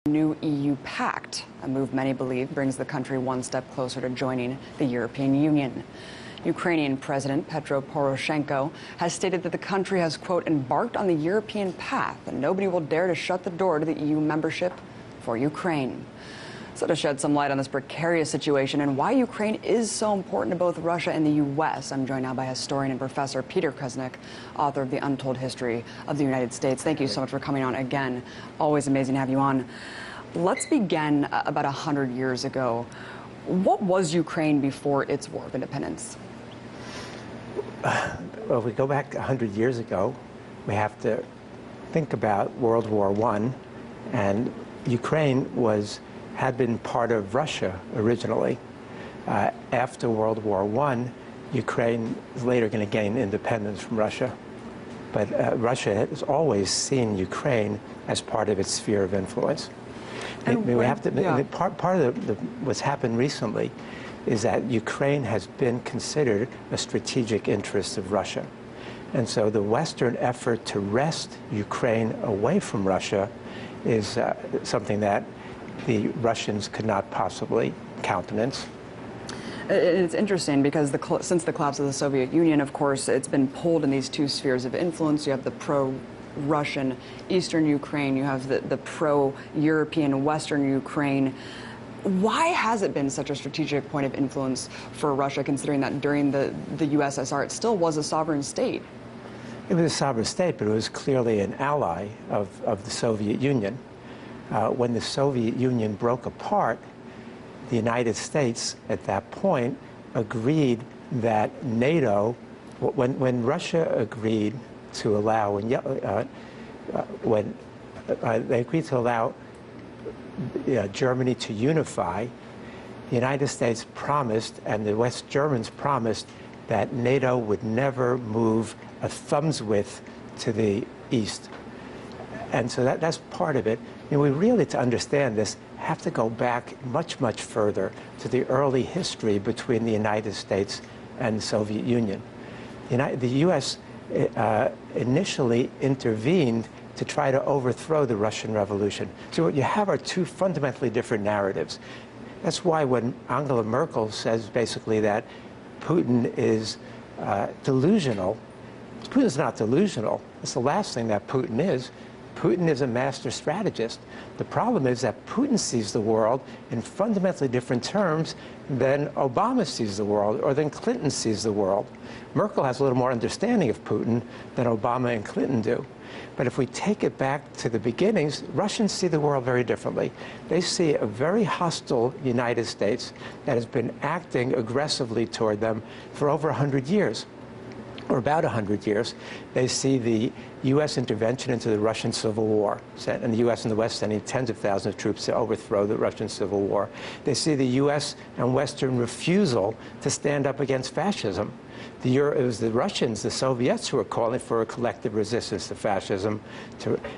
New EU pact, a move many believe brings the country one step closer to joining the European Union. Ukrainian President Petro Poroshenko has stated that the country has, quote, embarked on the European path and nobody will dare to shut the door to the EU membership for Ukraine. So to shed some light on this precarious situation and why Ukraine is so important to both Russia and the U.S., I'm joined now by historian and professor Peter Kuznick, author of The Untold History of the United States. Thank you so much for coming on again. Always amazing to have you on. Let's begin about 100 years ago. What was Ukraine before its War of Independence? Well, if we go back 100 years ago, we have to think about World War I, and Ukraine had been part of Russia originally. After World War I, Ukraine is later going to gain independence from Russia. But Russia has always seen Ukraine as part of its sphere of influence. Part of what's happened recently is that Ukraine has been considered a strategic interest of Russia. And so the Western effort to wrest Ukraine away from Russia is something that the Russians could not possibly countenance. It's interesting because since the collapse of the Soviet Union, of course, it's been pulled in these two spheres of influence. You have the pro-Russian Eastern Ukraine, you have the pro-European Western Ukraine. Why has it been such a strategic point of influence for Russia, considering that during the USSR it still was a sovereign state? It was a sovereign state, but it was clearly an ally of the Soviet Union. When the Soviet Union broke apart, the United States at that point agreed that NATO, when Russia agreed to allow, they agreed to allow Germany to unify, the United States promised and the West Germans promised that NATO would never move a thumb's width to the east. And so that's part of it. We really, to understand this, have to go back much, much further to the early history between the United States and the Soviet Union. The U.S. Initially intervened to try to overthrow the Russian Revolution. So what you have are two fundamentally different narratives. That's why when Angela Merkel says basically that Putin is delusional, Putin's not delusional. It's the last thing that Putin is. Putin is a master strategist. The problem is that Putin sees the world in fundamentally different terms than Obama sees the world or than Clinton sees the world. Merkel has a little more understanding of Putin than Obama and Clinton do. But if we take it back to the beginnings, Russians see the world very differently. They see a very hostile United States that has been acting aggressively toward them for over 100 years. Or about 100 years. They see the U.S. intervention into the Russian Civil War, and the U.S. and the West sending tens of thousands of troops to overthrow the Russian Civil War. They see the U.S. and Western refusal to stand up against fascism. It was the Russians, the Soviets, who were calling for a collective resistance to fascism,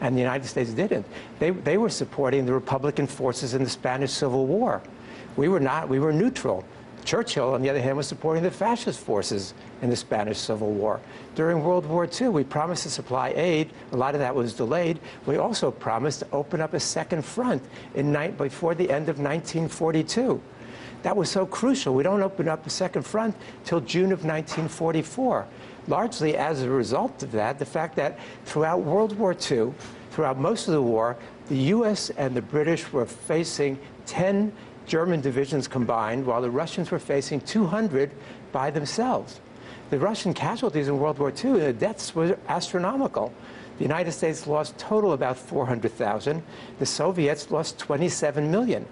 and the United States didn't. They were supporting the Republican forces in the Spanish Civil War. We were not. We were neutral. Churchill, on the other hand, was supporting the fascist forces in the Spanish Civil War. During World War II, we promised to supply aid. A lot of that was delayed. We also promised to open up a second front before the end of 1942. That was so crucial. We don't open up a second front till June of 1944. Largely as a result of that, the fact that throughout World War II, throughout most of the war, the U.S. and the British were facing 10 German divisions combined, while the Russians were facing 200 by themselves. The Russian casualties in World War II, the deaths were astronomical. The United States lost total about 400,000. The Soviets lost 27 million.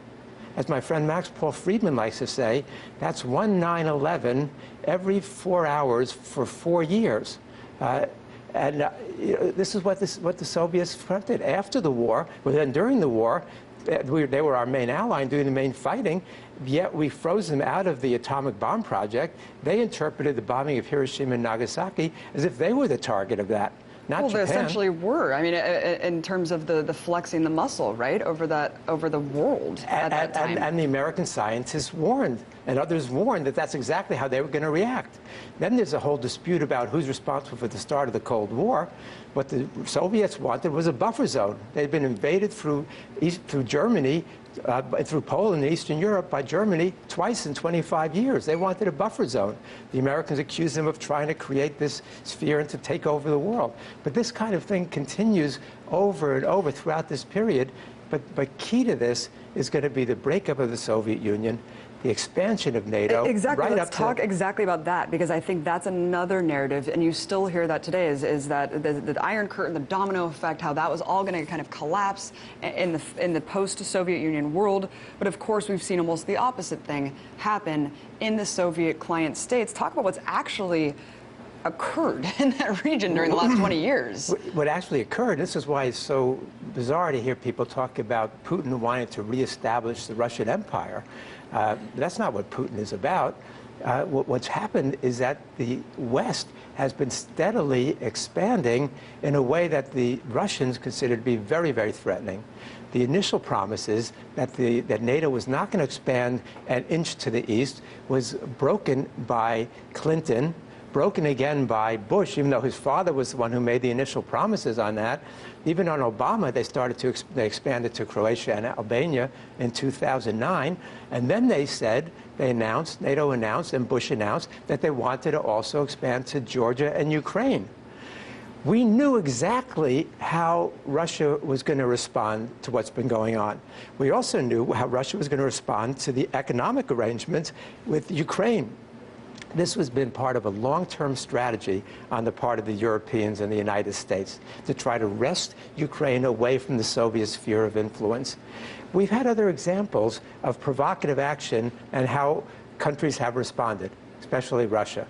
As my friend Max Paul Friedman likes to say, that's one 9/11 every 4 hours for 4 years. This is what the Soviets fronted after the war. But then during the war, they were our main ally and doing the main fighting, yet we froze them out of the atomic bomb project. They interpreted the bombing of Hiroshima and Nagasaki as if they were the target of that. not well, Japan. They essentially were. I mean, in terms of the flexing the muscle, right, over the world at that time. And the American scientists warned, and others warned that that's exactly how they were going to react. Then there's a whole dispute about who's responsible for the start of the Cold War. What the Soviets wanted was a buffer zone. They'd been invaded through Germany, through Poland and Eastern Europe by Germany twice in 25 years. They wanted a buffer zone. The Americans accused them of trying to create this sphere and to take over the world. But this kind of thing continues over and over throughout this period. But key to this is going to be the breakup of the Soviet Union, the expansion of NATO. Exactly. Right Let's talk exactly about that, because I think that's another narrative, and you still hear that today, is that the Iron Curtain, the domino effect, how that was all going to kind of collapse in the post-Soviet Union world. But of course, we've seen almost the opposite thing happen in the Soviet client states. Talk about what's actually occurred in that region during the last 20 years. What actually occurred, this is why it's so bizarre to hear people talk about Putin wanting to reestablish the Russian Empire. That's not what Putin is about. What's happened is that the West has been steadily expanding in a way that the Russians consider to be very, very threatening. The initial promises that NATO was not going to expand an inch to the east was broken by Clinton, broken again by Bush, even though his father was the one who made the initial promises on that. Even on Obama, they expanded to Croatia and Albania in 2009. And then NATO announced, and Bush announced that they wanted to also expand to Georgia and Ukraine. We knew exactly how Russia was going to respond to what's been going on. We also knew how Russia was going to respond to the economic arrangements with Ukraine. This has been part of a long-term strategy on the part of the Europeans and the United States to try to wrest Ukraine away from the Soviet sphere of influence. We've had other examples of provocative action and how countries have responded, especially Russia.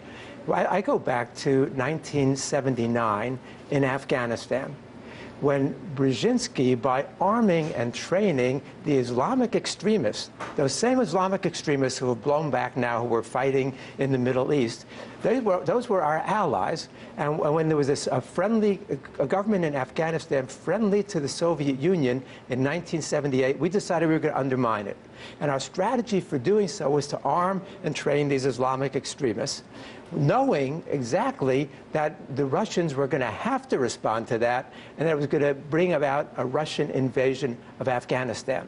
I go back to 1979 in Afghanistan, when Brzezinski, by arming and training the Islamic extremists, those same Islamic extremists who have blown back now, who were fighting in the Middle East, those were our allies. And when there was a government in Afghanistan friendly to the Soviet Union in 1978, we decided we were going to undermine it. And our strategy for doing so was to arm and train these Islamic extremists, knowing exactly that the Russians were going to have to respond to that, and that it was going to bring about a Russian invasion of Afghanistan.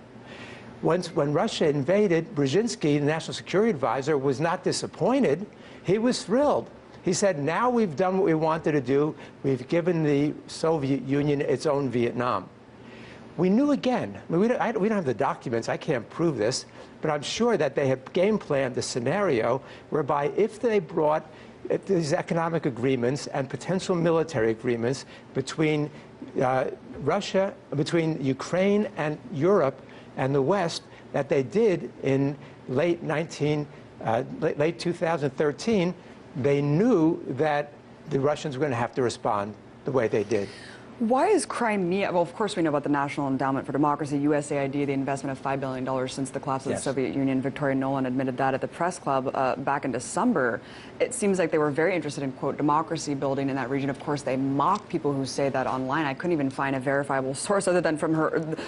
When Russia invaded, Brzezinski, the National Security Advisor, was not disappointed. He was thrilled. He said, now we've done what we wanted to do. We've given the Soviet Union its own Vietnam. We knew again, we don't have the documents, I can't prove this, but I'm sure that they had game planned the scenario whereby if they brought these economic agreements and potential military agreements between Russia, between Ukraine and Europe and the West, that they did in late 2013, they knew that the Russians were going to have to respond the way they did. Why is Crimea, well, of course we know about the National Endowment for Democracy, USAID, the investment of $5 billion since the collapse of the Soviet Union. Victoria Nuland admitted that at the press club back in December. It seems like they were very interested in, quote, democracy building in that region. Of course, they mock people who say that online. I couldn't even find a verifiable source other than from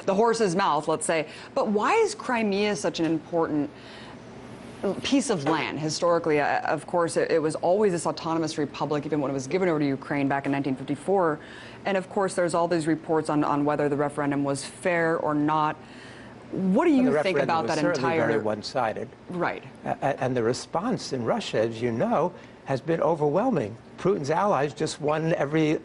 the horse's mouth, let's say. But why is Crimea such an important piece of land? Historically, of course, it was always this autonomous republic, even when it was given over to Ukraine back in 1954. And of course, there's all these reports on whether the referendum was fair or not. What do you think about that entire? The referendum was certainly very one-sided. Right. And the response in Russia, as you know, has been overwhelming. Putin's allies just won every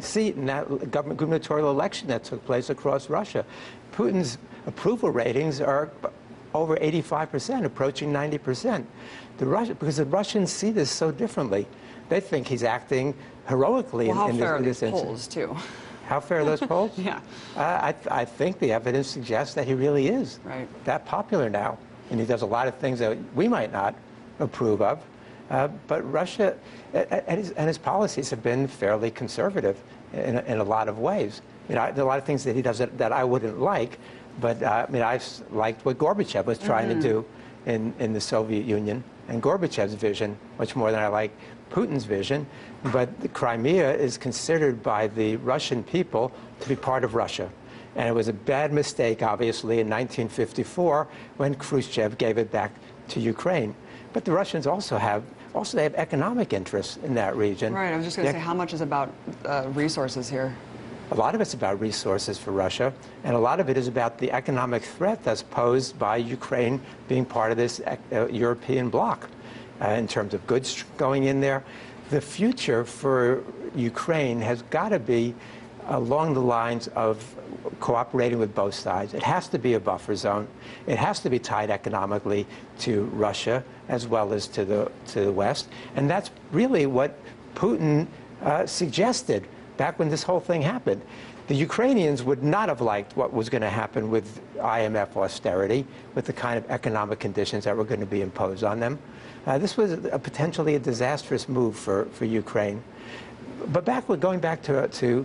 seat in that gubernatorial election that took place across Russia. Putin's approval ratings are over 85%, approaching 90%. Because the Russians see this so differently. They think he's acting heroically in this instance. Polls, too? How fair are those polls? Yeah. I think the evidence suggests that he really is that popular now. And he does a lot of things that we might not approve of. But Russia and his policies have been fairly conservative in a lot of ways. You know, there are a lot of things that he does that I wouldn't like. But I mean, I've liked what Gorbachev was trying to do in the Soviet Union. and Gorbachev's vision much more than I like Putin's vision. But the Crimea is considered by the Russian people to be part of Russia. And it was a bad mistake, obviously, in 1954 when Khrushchev gave it back to Ukraine. But the Russians also have economic interests in that region. Right, I was just going to say, how much is about resources here? A lot of it's about resources for Russia, and a lot of it is about the economic threat that's posed by Ukraine being part of this European bloc in terms of goods going in there. The future for Ukraine has got to be along the lines of cooperating with both sides. It has to be a buffer zone. It has to be tied economically to Russia as well as to the West. And that's really what Putin suggested back when this whole thing happened. The Ukrainians would not have liked what was going to happen with IMF austerity, with the kind of economic conditions that were going to be imposed on them. This was potentially a disastrous move for Ukraine. But going back to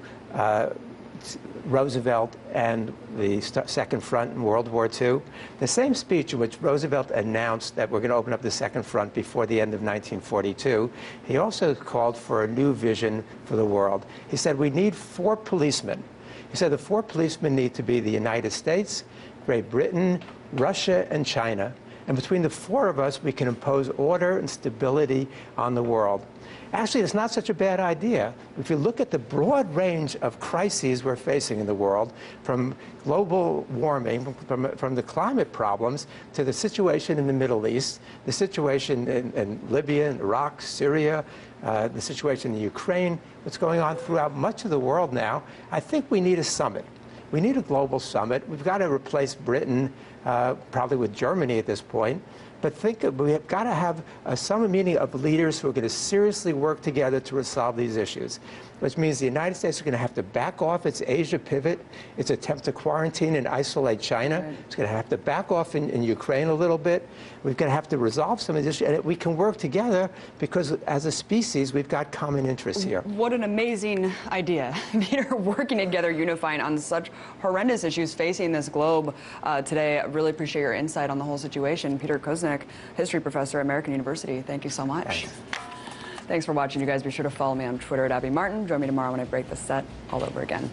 Roosevelt and the Second Front in World War II, the same speech in which Roosevelt announced that we're going to open up the Second Front before the end of 1942, he also called for a new vision for the world. He said, we need 4 policemen. He said the 4 policemen need to be the United States, Great Britain, Russia, and China. And between the 4 of us, we can impose order and stability on the world. Actually, it's not such a bad idea. If you look at the broad range of crises we're facing in the world, from global warming, from the climate problems, to the situation in the Middle East, the situation in Libya, and Iraq, Syria, the situation in Ukraine, what's going on throughout much of the world now, I think we need a summit. We need a global summit. We've got to replace Britain, probably with Germany at this point. But we've got to have a summit meeting of leaders who are going to seriously work together to resolve these issues, which means the United States is going to have to back off its Asia pivot, its attempt to quarantine and isolate China. Right. It's going to have to back off in Ukraine a little bit. We're going to have to resolve some of these issues, and we can work together because as a species, we've got common interests here. What an amazing idea, Peter, working together, unifying on such horrendous issues facing this globe today. I really appreciate your insight on the whole situation. Peter Kuznick, history professor at American University, thank you so much. Thanks for watching, you guys. Be sure to follow me on Twitter at Abby Martin. Join me tomorrow when I break the set all over again.